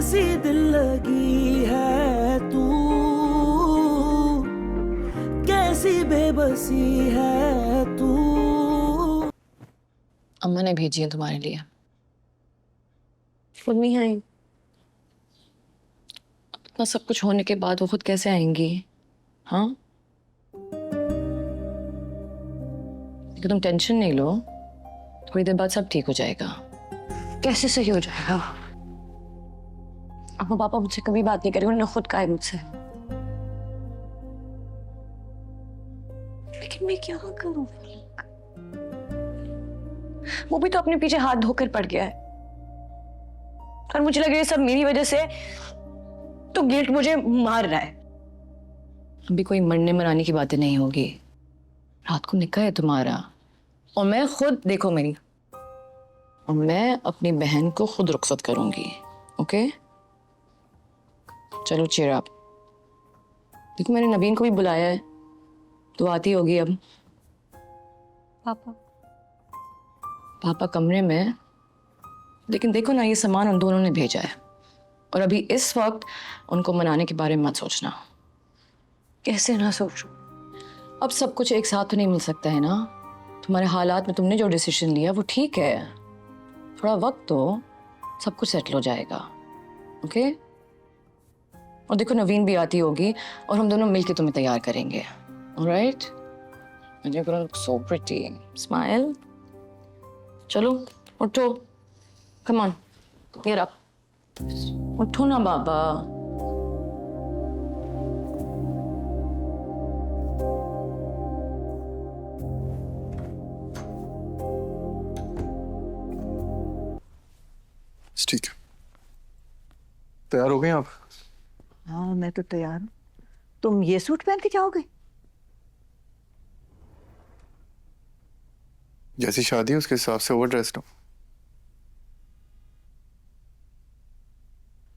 कैसी दिल लगी है तू, कैसी बेबसी है तू। अम्मा ने भेजी है तुम्हारे लिए। खुद नहीं आई। इतना सब कुछ होने के बाद वो खुद कैसे आएंगी? हाँ, लेकिन तुम टेंशन नहीं लो, थोड़ी देर बाद सब ठीक हो जाएगा। कैसे सही हो जाएगा? अम्मा पापा मुझसे कभी बात नहीं करेंगे, उन्होंने खुद कहा है मुझसे। लेकिन मैं क्या करूं? वो भी तो अपने पीछे हाथ धोकर पड़ गया है और मुझे लग रहा है सब मेरी वजह से, तो गिल्ट मुझे मार रहा है। अभी कोई मरने मराने की बातें नहीं होगी। रात को निकाह है तुम्हारा, और मैं खुद, देखो मेरी, और मैं अपनी बहन को खुद रुखसत करूंगी। ओके, चलो चेयर अप। देखो मैंने नवीन को भी बुलाया है, तो आती होगी अब। पापा पापा कमरे में, लेकिन देखो ना, ये सामान उन दोनों ने भेजा है, और अभी इस वक्त उनको मनाने के बारे में मत सोचना। कैसे ना सोचूं? अब सब कुछ एक साथ तो नहीं मिल सकता है ना। तुम्हारे हालात में तुमने जो डिसीजन लिया वो ठीक है, थोड़ा वक्त दो, सब कुछ सेटल हो जाएगा। ओके? और देखो नवीन भी आती होगी और हम दोनों मिलके तुम्हें तैयार करेंगे। Alright? And you're gonna look so pretty. Smile. चलो उठो, come on, get up. उठो ना बाबा। ठीक है, तैयार हो गए आप? हाँ मैं तो तैयार हूँ। तुम ये सूट पहन के जाओगे? जैसी शादी है उसके हिसाब से ओवर ड्रेस्ड हूँ।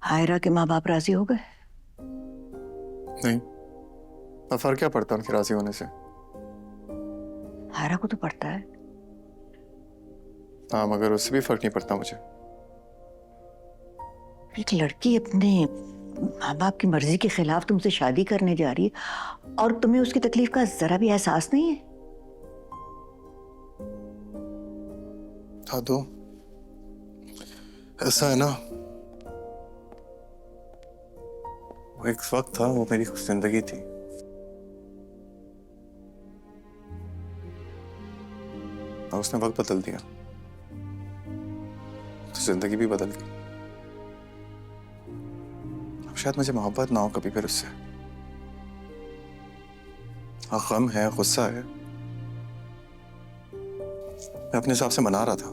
हायरा के माँ बाप राजी हो गए? नहीं, अब फर्क क्या पड़ता उनके राजी होने से? हायरा को तो पड़ता है। हाँ, मगर उससे भी फर्क नहीं पड़ता मुझे। एक लड़की अपने माँ बाप की मर्जी के खिलाफ तुमसे शादी करने जा रही है और तुम्हें उसकी तकलीफ का जरा भी एहसास नहीं है? था तो ऐसा है ना, वो एक वक्त था, वो मेरी जिंदगी थी। और उसने वक्त बदल दिया तो जिंदगी भी बदल गई। अब शायद मुझे मोहब्बत ना हो कभी फिर उससे। हाँ, गम है, गुस्सा है, मैं अपने हिसाब से मना रहा था।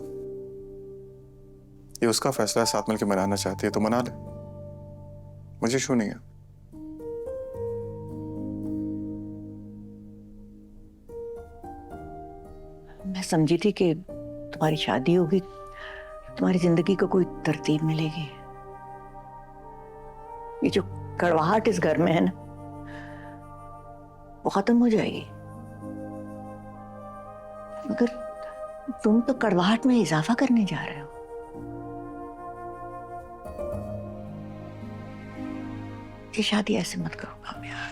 ये उसका फैसला है, साथ मिलकर मनाना चाहती है तो मना ले, मुझे शू नहीं है। मैं समझी थी कि तुम्हारी शादी होगी, तुम्हारी जिंदगी को कोई तरतीब मिलेगी। ये जो कड़वाहट इस घर में है ना, वो खत्म हो जाएगी। मगर तुम तो कड़वाहट में इजाफा करने जा रहे हो। ये शादी ऐसे मत करो काम यार।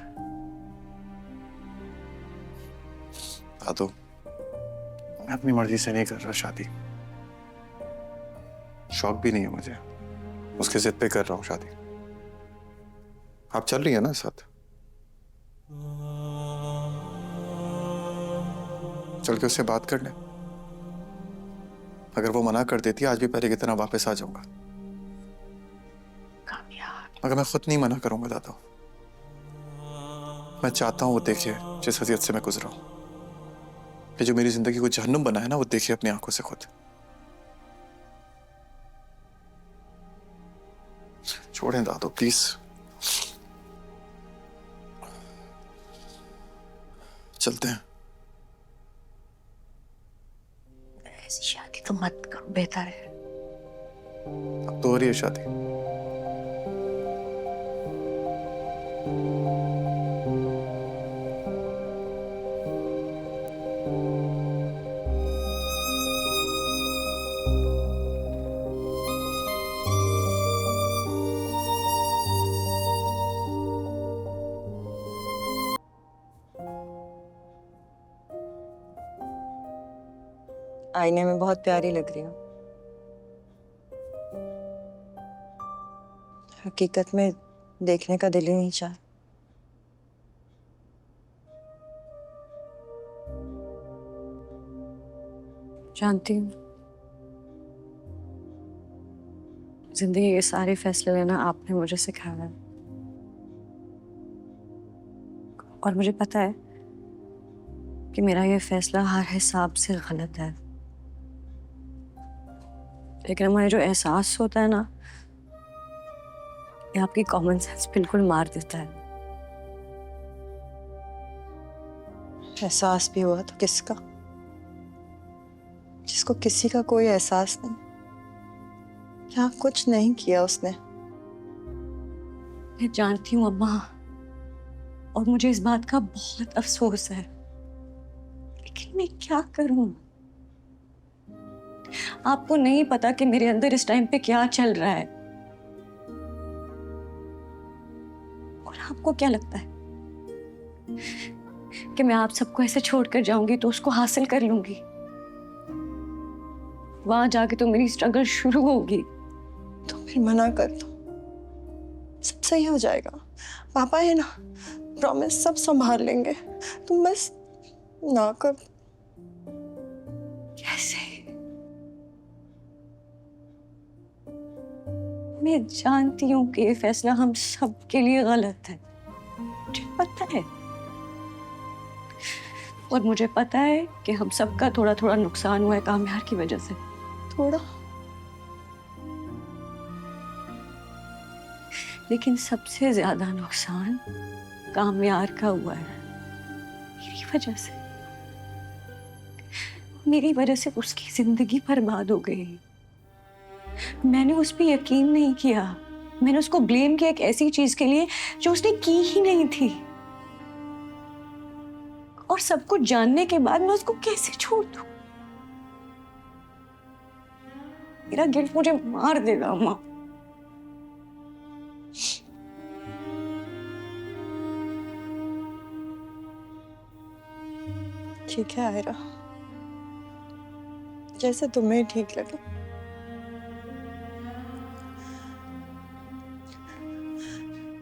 दादू, मैं अपनी मर्जी से नहीं कर रहा शादी, शौक भी नहीं है मुझे, उसके जिद पे कर रहा हूँ शादी। आप चल रही है ना साथ? चल के उससे बात कर ले। अगर वो मना कर देती आज भी पहले की तरह वापस आ जाऊंगा। मगर मैं खुद नहीं मना करूंगा दादा। मैं चाहता हूं वो देखे जिस हसीयत से मैं गुजरा हूं, कि जो मेरी जिंदगी को जहन्नुम बना है ना, वो देखे अपनी आंखों से खुद। छोड़ें दादू प्लीज। चलते हैं। ऐसी शादी तो मत करो, बेहतर है। अब तो हो रही है शादी। आईने में बहुत प्यारी लग रही हो। हकीकत में देखने का दिल ही नहीं चाहा। जानती हूँ, जिंदगी के सारे फैसले लेना आपने मुझे सिखाया है, और मुझे पता है कि मेरा ये फैसला हर हिसाब से गलत है। लेकिन मुझे जो एहसास होता है ना, ये आपकी कॉमन सेंस बिल्कुल मार देता है। एहसास भी हुआ तो किसका, जिसको किसी का कोई एहसास नहीं, यहाँ कुछ नहीं किया उसने। मैं जानती हूँ अम्मा, और मुझे इस बात का बहुत अफसोस है, लेकिन मैं क्या करूं? आपको नहीं पता कि मेरे अंदर इस टाइम पे क्या चल रहा है। और आपको क्या लगता है कि मैं आप सबको ऐसे छोड़कर जाऊंगी तो उसको हासिल कर लूंगी? वहां जाके तो मेरी स्ट्रगल शुरू होगी। तो फिर मना कर दो, सब सही हो जाएगा। पापा है ना, प्रॉमिस, सब संभाल लेंगे। तुम बस ना कर। कैसे? मैं जानती हूँ कि ये फैसला हम सब के लिए गलत है, मुझे पता है। और मुझे पता है कि हम सबका थोड़ा थोड़ा नुकसान हुआ है कामयार की वजह से। थोड़ा, लेकिन सबसे ज्यादा नुकसान कामयार का हुआ है मेरी वजह से। मेरी वजह से उसकी जिंदगी बर्बाद हो गई। मैंने उस पर यकीन नहीं किया, मैंने उसको ब्लेम किया एक ऐसी चीज के लिए जो उसने की ही नहीं थी। और सब कुछ जानने के बाद मैं उसको कैसे छोड़ दूं? मेरा गिल्ट मुझे मार देगा अम्मा। ठीक है आयरा, जैसे तुम्हें ठीक लगे।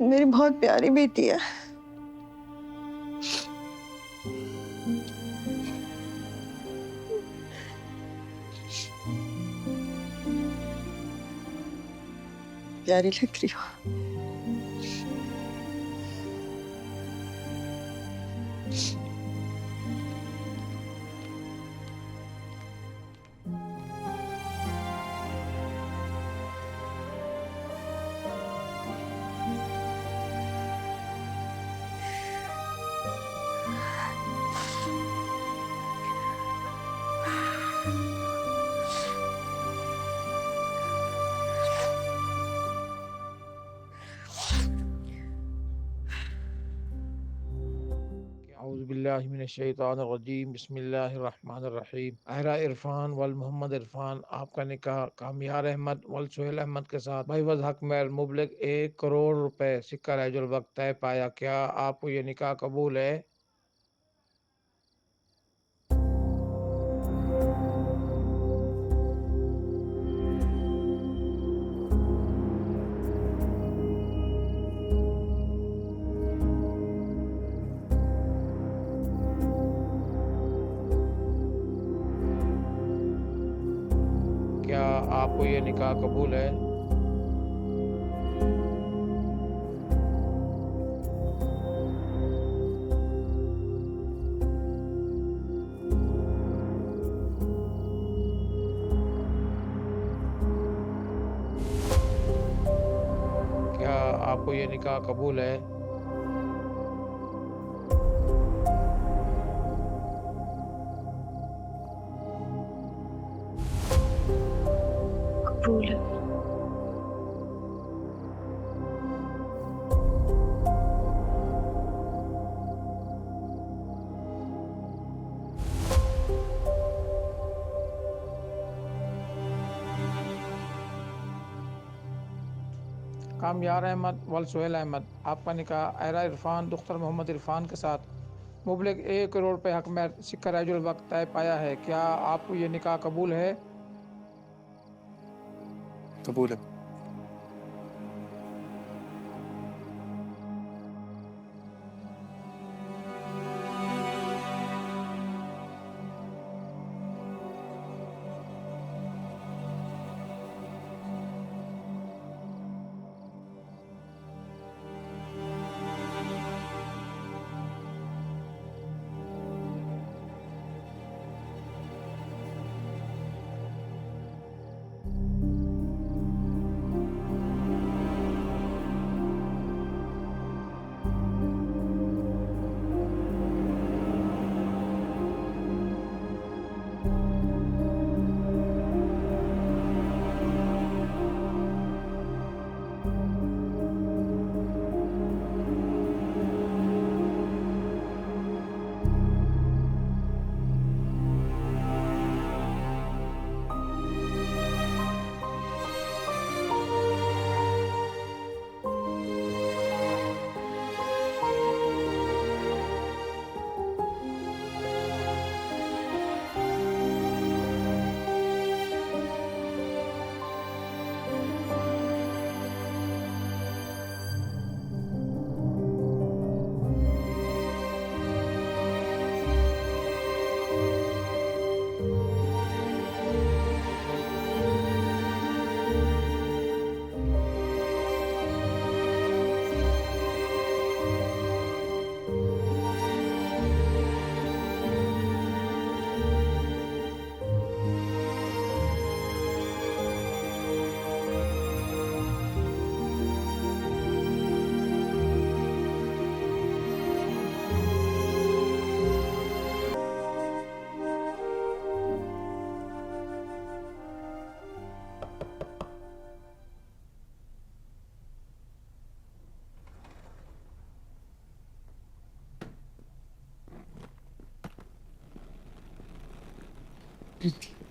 मेरी बहुत प्यारी बेटी है। प्यारी लग रही हो। औज़ुबिल्लाहिमिनश्शैतानिर्रजीम बिस्मिल्लाहिर्रहमानिर्रहीम। अहरा इरफान वल मोहम्मद इरफान, आपका निकाह कामयार अहमद वल सुहेल अहमद के साथ बहिवज़ हक महर मुबलिग 1 करोड़ रुपए सिक्का रजल वक्त तय पाया। क्या आपको ये निकाह कबूल है? क्या आपको ये निकाह कबूल है? क्या आपको ये निकाह कबूल है? कबूल है। कामयार अहमद वल सुहेल अहमद, आपका निकाह अहरा इरफान दुख्तर मोहम्मद इरफान के साथ मुबलिग 1 करोड़ रुपए हक में सिक्का राजुल वक्त तय पाया है। क्या आपको ये निकाह कबूल है? कबूल है।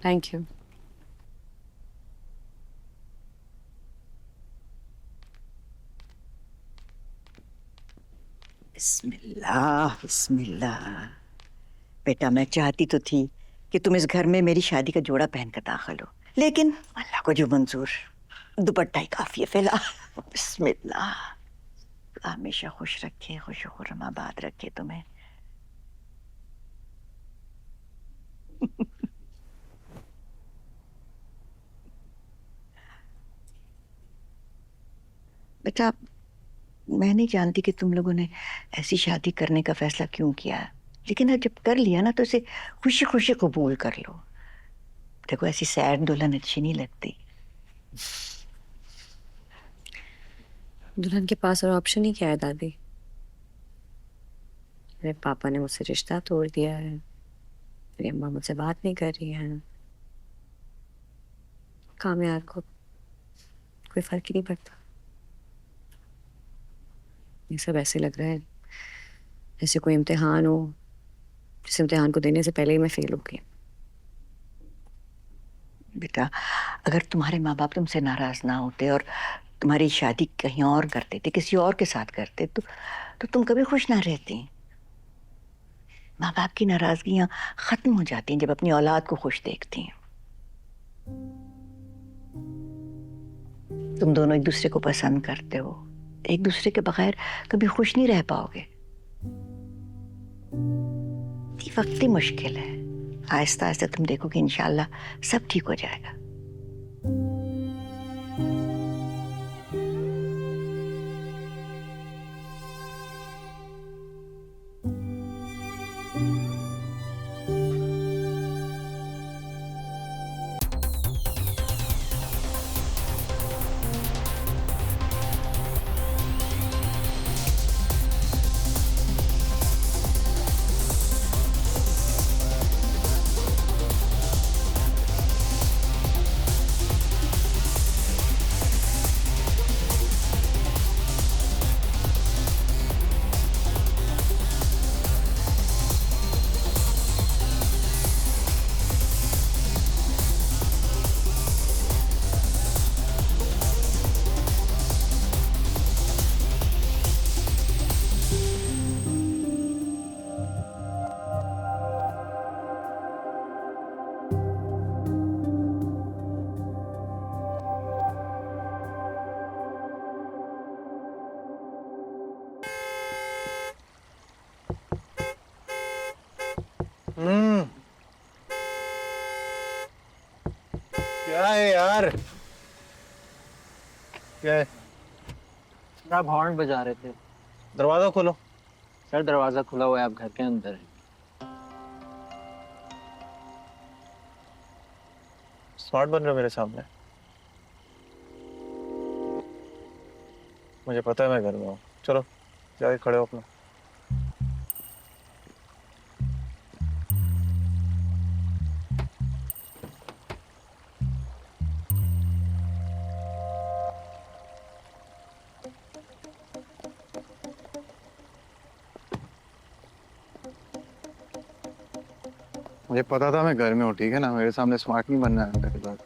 Thank you. बिस्मिल्लाह बिस्मिल्लाह। बेटा मैं चाहती तो थी कि तुम इस घर में मेरी शादी का जोड़ा पहनकर दाखिल हो, लेकिन अल्लाह को जो मंजूर, दुपट्टा ही काफी है फिलहाल। बिस्मिल्लाह। अल्लाह हमेशा खुश रखे, खुश खुर्रम आबाद रखे तुम्हें। बेटा मैं नहीं जानती कि तुम लोगों ने ऐसी शादी करने का फैसला क्यों किया, लेकिन अब जब कर लिया ना तो इसे खुशी खुशी कबूल कर लो। देखो ऐसी सैड दुल्हन अच्छी नहीं लगती। दुल्हन के पास और ऑप्शन ही क्या है दादी? मेरे पापा ने मुझसे रिश्ता तोड़ दिया है, मेरी अम्मा मुझसे बात नहीं कर रही है। कामयार को कोई फर्क ही नहीं पड़ता। ये सब ऐसे लग रहा है जैसे कोई इम्तिहान हो, जिस इम्तिहान को देने से पहले ही मैं फेल हो गई। बेटा अगर तुम्हारे माँ बाप तुमसे नाराज ना होते और तुम्हारी शादी कहीं और करते थे, किसी और के साथ करते, तो तुम कभी खुश ना रहती। माँ बाप की नाराजगियां खत्म हो जाती हैं जब अपनी औलाद को खुश देखती हैं। तुम दोनों एक दूसरे को पसंद करते हो, एक दूसरे के बगैर कभी खुश नहीं रह पाओगे। ये वक्ती मुश्किल है, आहिस्ता आहिस्ता तुम देखोगे इंशाल्लाह सब ठीक हो जाएगा। क्या है? सर आप हॉर्न बजा रहे थे। दरवाजा खोलो। सर दरवाजा खुला हुआ है, आप घर के अंदर हैं। स्मार्ट बन रहे हो मेरे सामने। मुझे पता है मैं घर में हूँ। चलो जाके खड़े हो अपना। मुझे पता था मैं घर में हूँ, ठीक है ना? मेरे सामने स्मार्ट नहीं बनना है मेरे बाद।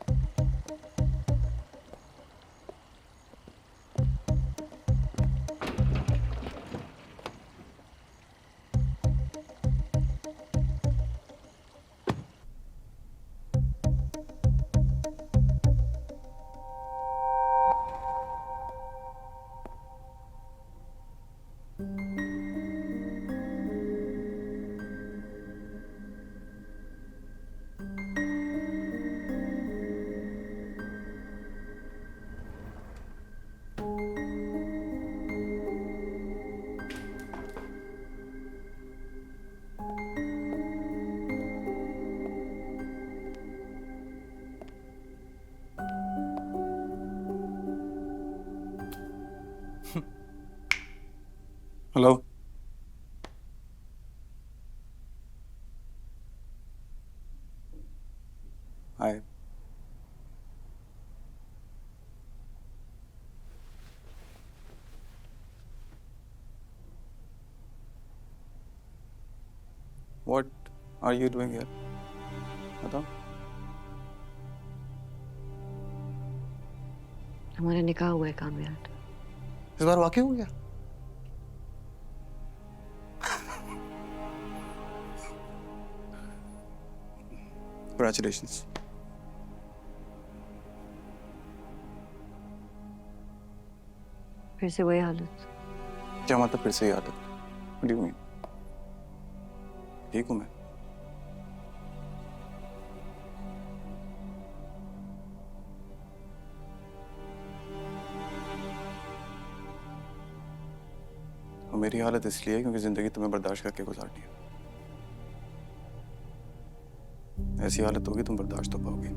Hello. Hi. What are you doing here? बताओ। हमारा निकाह हुआ है कामयाब। इस बार वाकई हो गया? Congratulations. फिर से वही हालत। क्या मतलब फिर से ही आदत? What do you mean? ठीक हूँ मैं। और मेरी हालत इसलिए है क्योंकि जिंदगी तुम्हें बर्दाश्त करके गुजारनी है। ऐसी हालत होगी तुम बर्दाश्त तो पाओगी।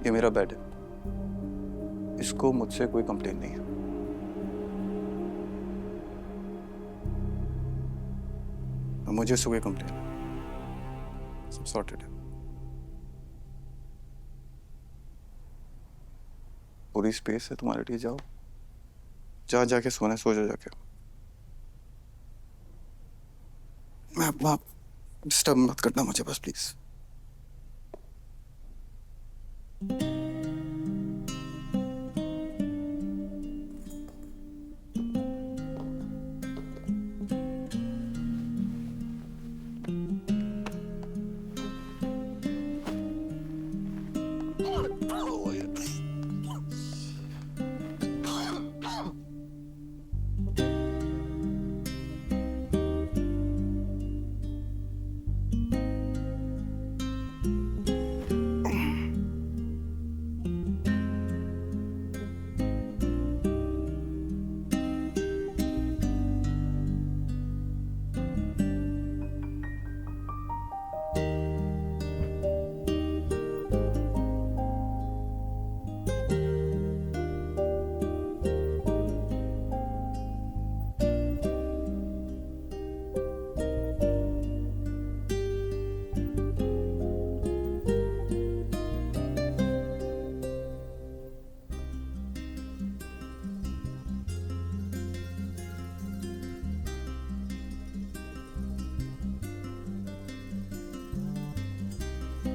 ये मेरा बेड है, इसको मुझसे कोई कंप्लेन नहीं है। और मुझे इससे कोई कंप्लेन है। सब सॉर्टेड है। पूरी स्पेस है तुम्हारे लिए, जाओ जा जाके सोना, सो जाओ जाके। मैं डिस्टर्ब मत करना मुझे बस प्लीज।